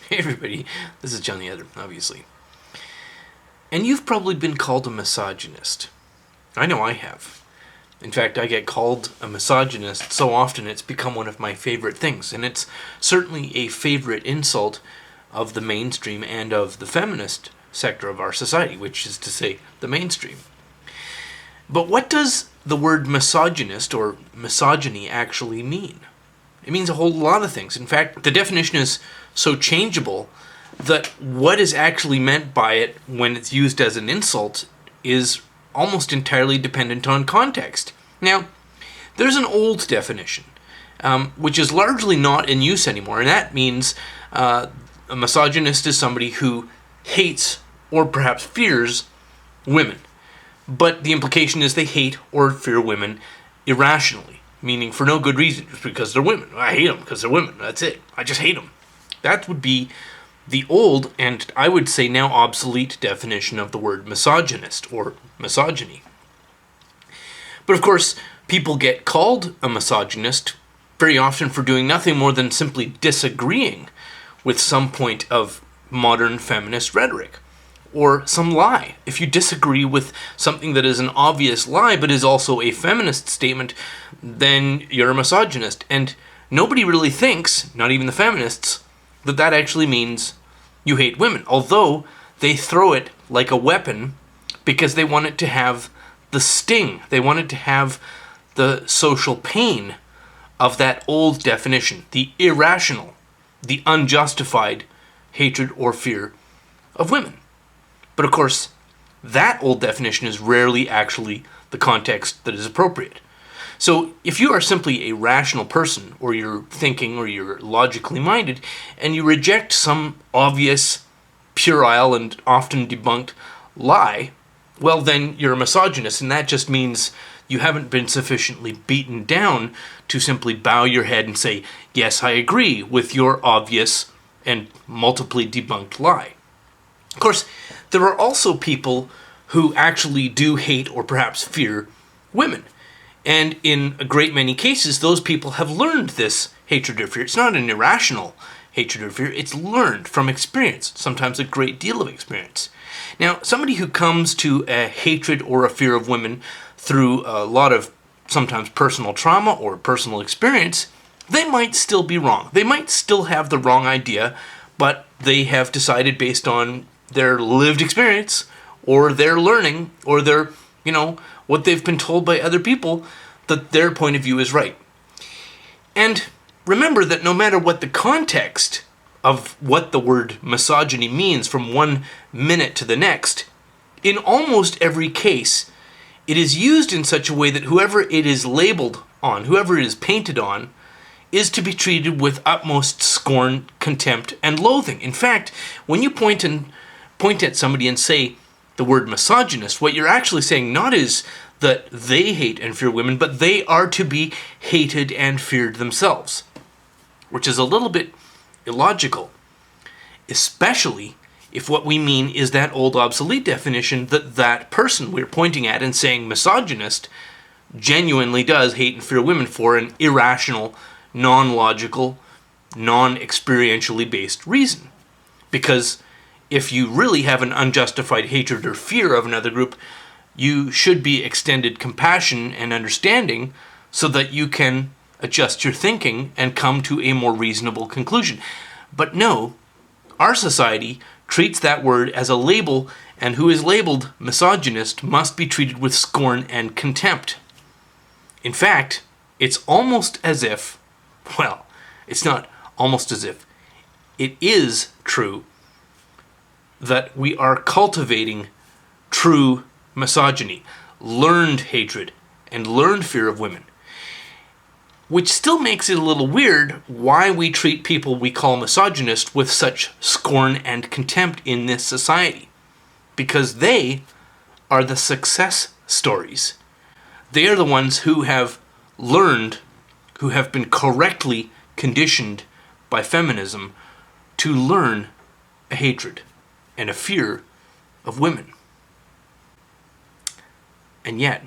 Hey everybody, this is John the Other, obviously. And you've probably been called a misogynist. I know I have. In fact, I get called a misogynist so often it's become one of my favorite things, and it's certainly a favorite insult of the mainstream and of the feminist sector of our society, which is to say, the mainstream. But what does the word misogynist or misogyny actually mean? It means a whole lot of things. In fact, the definition is so changeable that what is actually meant by it when it's used as an insult is almost entirely dependent on context. Now, there's an old definition, which is largely not in use anymore, and that means a misogynist is somebody who hates or perhaps fears women. But the implication is they hate or fear women irrationally. Meaning for no good reason, just because they're women. I hate them because they're women. That's it. I just hate them. That would be the old, and I would say now obsolete, definition of the word misogynist or misogyny. But of course, people get called a misogynist very often for doing nothing more than simply disagreeing with some point of modern feminist rhetoric. Or some lie. If you disagree with something that is an obvious lie but is also a feminist statement, then you're a misogynist. And nobody really thinks, not even the feminists, that that actually means you hate women. Although they throw it like a weapon because they want it to have the sting. They want it to have the social pain of that old definition. The irrational, the unjustified hatred or fear of women. But of course, that old definition is rarely actually the context that is appropriate. So if you are simply a rational person, or you're thinking, or you're logically minded, and you reject some obvious, puerile, and often debunked lie, well then you're a misogynist, and that just means you haven't been sufficiently beaten down to simply bow your head and say, yes, I agree with your obvious and multiply debunked lie. Of course, there are also people who actually do hate or perhaps fear women. And in a great many cases, those people have learned this hatred or fear. It's not an irrational hatred or fear, it's learned from experience, sometimes a great deal of experience. Now, somebody who comes to a hatred or a fear of women through a lot of sometimes personal trauma or personal experience, they might still be wrong. They might still have the wrong idea, but they have decided based on their lived experience, or their learning, or their, what they've been told by other people, that their point of view is right. And remember that no matter what the context of what the word misogyny means from one minute to the next, in almost every case, it is used in such a way that whoever it is labeled on, whoever it is painted on, is to be treated with utmost scorn, contempt, and loathing. In fact, when you point at somebody and say the word misogynist, what you're actually saying not is that they hate and fear women, but they are to be hated and feared themselves, which is a little bit illogical, especially if what we mean is that old obsolete definition that that person we're pointing at and saying misogynist genuinely does hate and fear women for an irrational, non-logical, non-experientially based reason. Because if you really have an unjustified hatred or fear of another group, you should be extended compassion and understanding so that you can adjust your thinking and come to a more reasonable conclusion. But no, our society treats that word as a label, and who is labeled misogynist must be treated with scorn and contempt. In fact, it's almost as if, well, it's not almost as if, it is true that we are cultivating true misogyny, learned hatred, and learned fear of women. Which still makes it a little weird why we treat people we call misogynist with such scorn and contempt in this society. Because they are the success stories. They are the ones who have learned, who have been correctly conditioned by feminism to learn a hatred and a fear of women. And yet,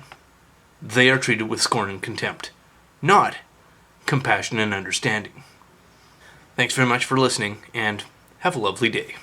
they are treated with scorn and contempt, not compassion and understanding. Thanks very much for listening, and Have a lovely day.